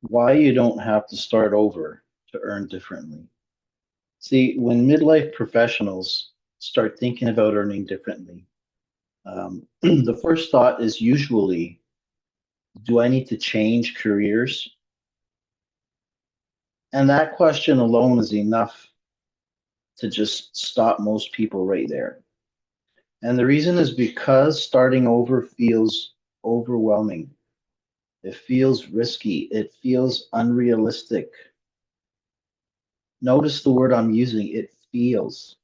Why you don't have to start over to earn differently. See, when midlife professionals start thinking about earning differently, the first thought is usually, do I need to change careers? And that question alone is enough to just stop most people right there. And the reason is because starting over feels overwhelming. It feels risky. It feels unrealistic. Notice the word I'm using, it feels.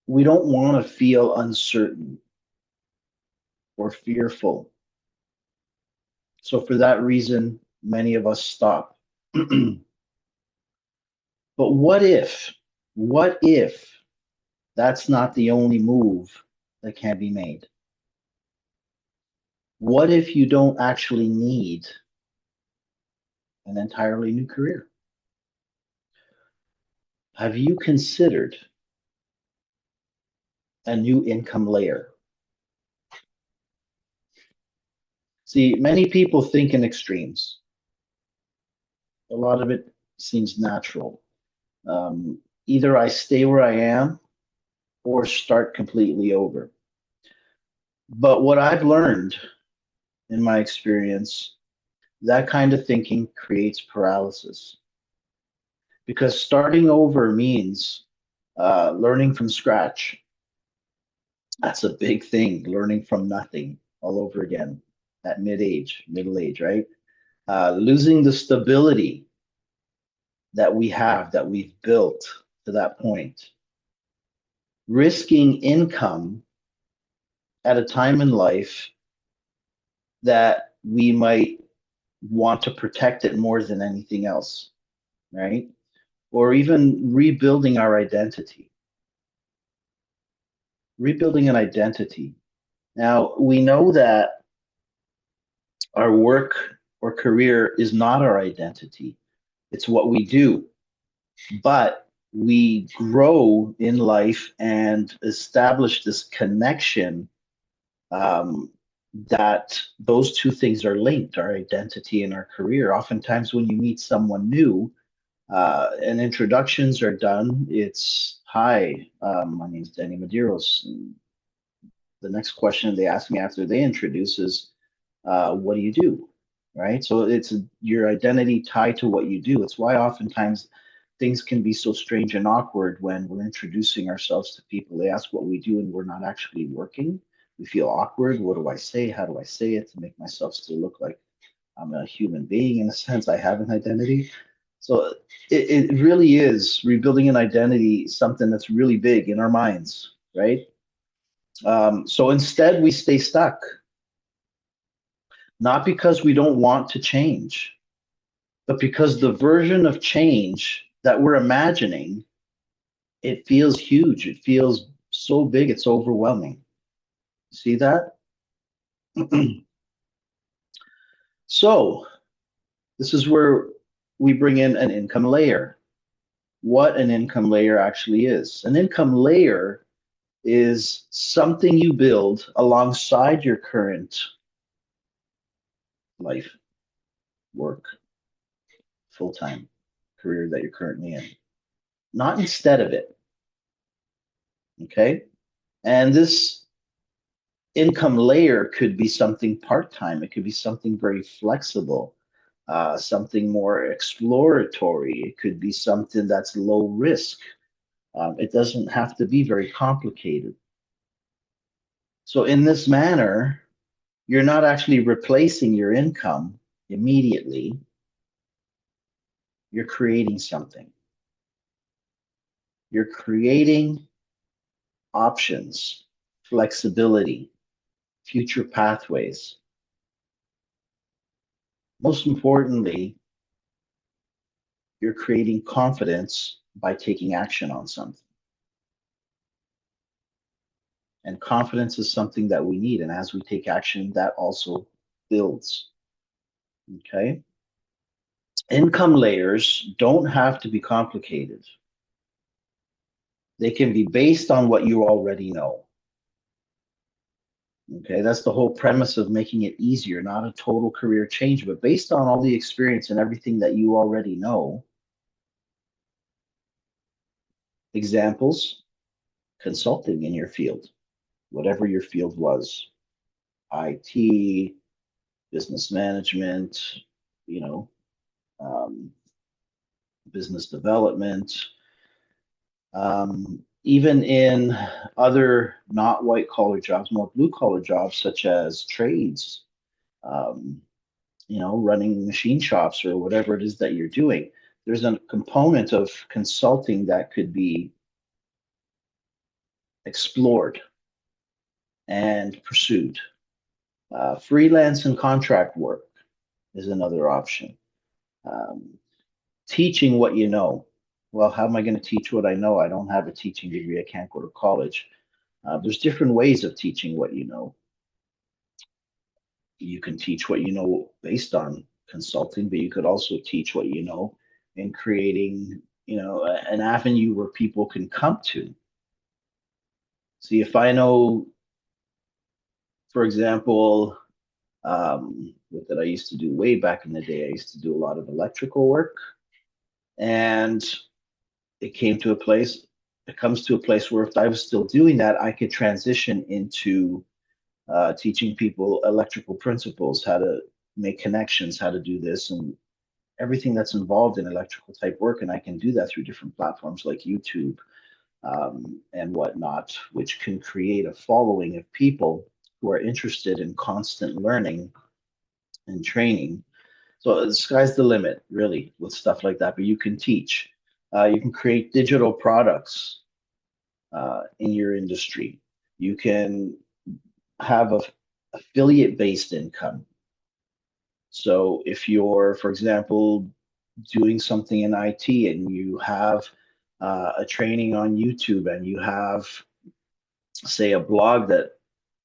We don't want to feel uncertain or fearful. So for that reason, many of us stop. But what if that's not the only move that can be made? What if you don't actually need an entirely new career? Have you considered a new income layer? See, many people think in extremes. A lot of it seems natural. Either I stay where I am or start completely over. But what I've learned in my experience, that kind of thinking creates paralysis because starting over means learning from scratch. That's a big thing, learning from nothing all over again at middle age, right? Losing the stability that we have, that we've built to that point, risking income at a time in life that we might want to protect it more than anything else, right? Or even rebuilding our identity, rebuilding an identity. Now, we know that our work or career is not our identity, it's what we do, but we grow in life and establish this connection, um, that those two things are linked, our identity and our career. Oftentimes, when you meet someone new, and introductions are done, it's hi, my name is Danny Medeiros. And the next question they ask me after they introduce is, what do you do? Right? So it's your identity tied to what you do. It's why oftentimes things can be so strange and awkward when we're introducing ourselves to people. They ask what we do and we're not actually working. We feel awkward. What do I say? How do I say it to make myself still look like I'm a human being in a sense? I have an identity. So it really is rebuilding an identity, something that's really big in our minds, right? So instead, we stay stuck, not because we don't want to change, but because the version of change that we're imagining, it feels huge. It feels so big, it's overwhelming. See that? So this is where we bring in an income layer. What an income layer actually is. An income layer is something you build alongside your current life, work, full-time career that you're currently in, not instead of it. Okay. And this income layer could be something part-time. It could be something very flexible, something more exploratory. It could be something that's low risk. It doesn't have to be very complicated. So in this manner, you're not actually replacing your income immediately. You're creating something. You're creating options, flexibility, future pathways. Most importantly, you're creating confidence by taking action on something. And confidence is something that we need. And as we take action, that also builds. Okay. Income layers don't have to be complicated. They can be based on what you already know. Okay, that's the whole premise of making it easier, not a total career change, but based on all the experience and everything that you already know. Examples, consulting in your field, whatever your field was, IT, business management, you know, um, business development, even in other not white collar jobs, more blue collar jobs such as trades, um, running machine shops or whatever it is that you're doing. There's a component of consulting that could be explored and pursued. Freelance and contract work is another option. Um, Teaching what you know. Well, how am I going to teach what I know? I don't have a teaching degree. I can't go to college. There's different ways of teaching what you know. You can teach what you know based on consulting, but you could also teach what you know in creating, an avenue where people can come to. See, if I know, for example, what that I used to do way back in the day, I used to do a lot of electrical work, and it came to a place, it comes to a place where if I was still doing that, I could transition into teaching people electrical principles, how to make connections, how to do this, and everything that's involved in electrical type work. And I can do that through different platforms like YouTube and whatnot, which can create a following of people who are interested in constant learning and training. So the sky's the limit, really, with stuff like that. But you can teach, you can create digital products in your industry. You can have a affiliate based income. So if you're, for example, doing something in IT and you have a training on YouTube and you have, say, a blog that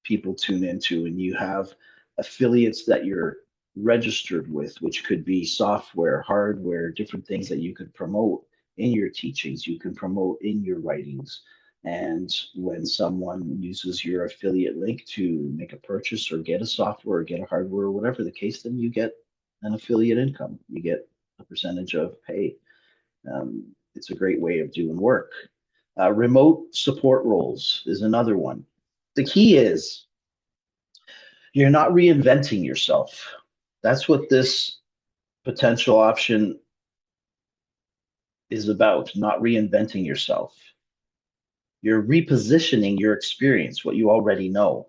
people tune into and you have affiliates that you're registered with, which could be software, hardware, different things that you could promote in your teachings, you can promote in your writings. And when someone uses your affiliate link to make a purchase or get a software or get a hardware or whatever the case, then you get an affiliate income. You get a percentage of pay. It's a great way of doing work. Remote support roles is another one. The key is you're not reinventing yourself. That's what this potential option is about, not reinventing yourself. You're repositioning your experience, what you already know,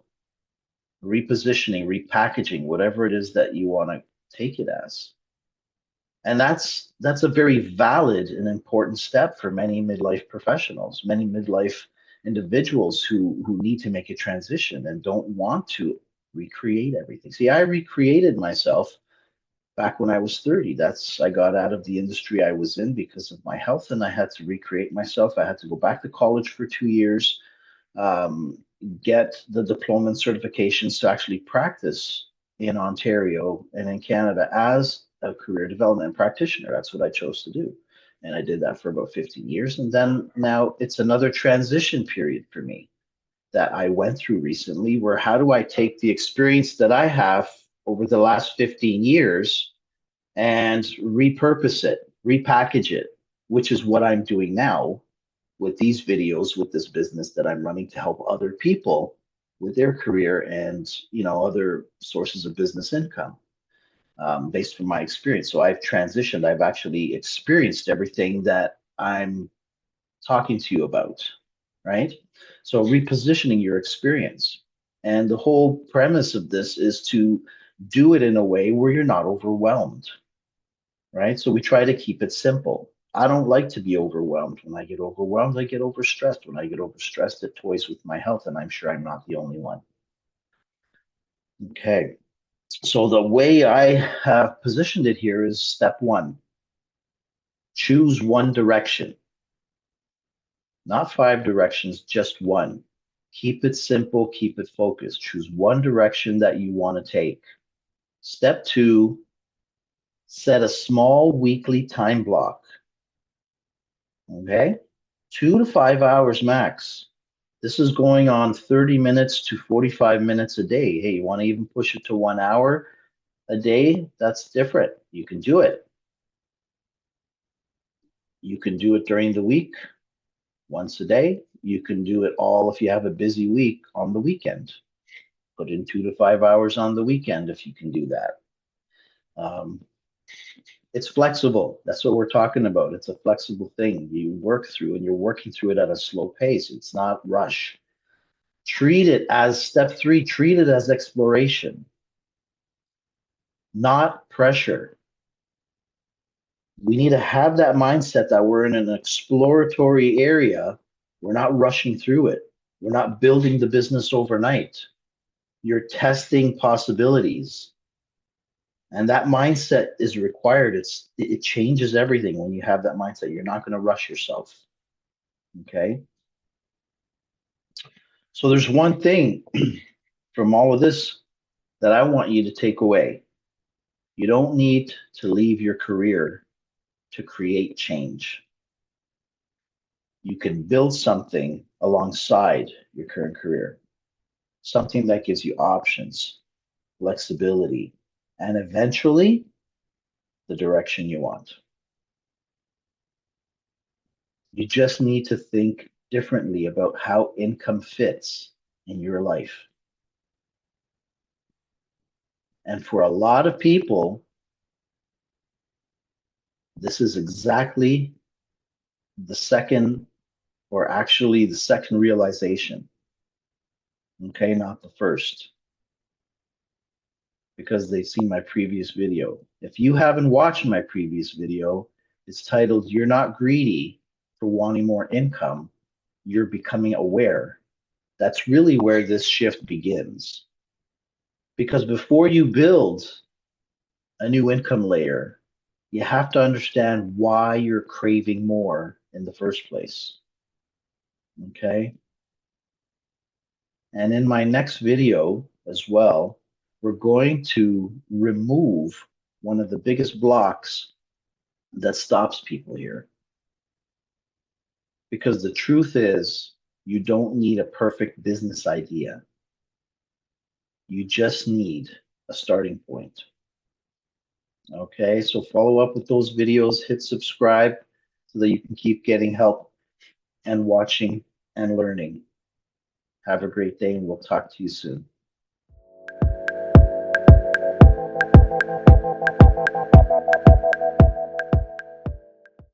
repositioning, repackaging, whatever it is that you want to take it as. And that's a very valid and important step for many midlife professionals, many midlife individuals who need to make a transition and don't want to recreate everything. See, I recreated myself back when I was 30. That's I got out of the industry I was in because of my health and I had to recreate myself. I had to go back to college for 2 years, um, get the diploma and certifications to actually practice in Ontario and in Canada as a career development practitioner. That's what I chose to do. And I did that for about 15 years. And then now it's another transition period for me that I went through recently where how do I take the experience that I have over the last 15 years and repurpose it, repackage it, which is what I'm doing now with these videos, with this business that I'm running to help other people with their career and other sources of business income based from my experience. So I've transitioned. I've actually experienced everything that I'm talking to you about, right? So repositioning your experience. And the whole premise of this is to do it in a way where you're not overwhelmed, right? So we try to keep it simple. I don't like to be overwhelmed. When I get overwhelmed, I get overstressed. When I get overstressed, it toys with my health, and I'm sure I'm not the only one. Okay. So the way I have positioned it here is step one, choose one direction, not five directions, just one. Keep it simple, keep it focused. Choose one direction that you want to take. Step two, set a small weekly time block. Okay. 2 to 5 hours max. This is going on 30 minutes to 45 minutes a day. Hey, you want to even push it to 1 hour a day? That's different. You can do it. You can do it during the week, once a day. You can do it all if you have a busy week on the weekend. Put in 2 to 5 hours on the weekend if you can do that. Um, it's flexible. That's what we're talking about. It's a flexible thing you work through, and you're working through it at a slow pace. It's not rush. Treat it as step three, treat it as exploration, not pressure. We need to have that mindset that we're in an exploratory area. We're not rushing through it. We're not building the business overnight. You're testing possibilities. And that mindset is required. It changes everything when you have that mindset. You're not going to rush yourself. Okay. So there's one thing from all of this that I want you to take away. You don't need to leave your career to create change. You can build something alongside your current career, something that gives you options, flexibility, and eventually the direction you want. You just need to think differently about how income fits in your life. And for a lot of people, this is exactly the second, or actually the second realization. Okay, not the first, because they've seen my previous video. If you haven't watched my previous video, it's titled "You're Not Greedy for Wanting More Income, You're Becoming Aware." That's really where this shift begins. Because before you build a new income layer, you have to understand why you're craving more in the first place. Okay. And in my next video as well, we're going to remove one of the biggest blocks that stops people here. Because the truth is, you don't need a perfect business idea. You just need a starting point. Okay, so follow up with those videos, hit subscribe so that you can keep getting help and watching and learning. Have a great day, and we'll talk to you soon.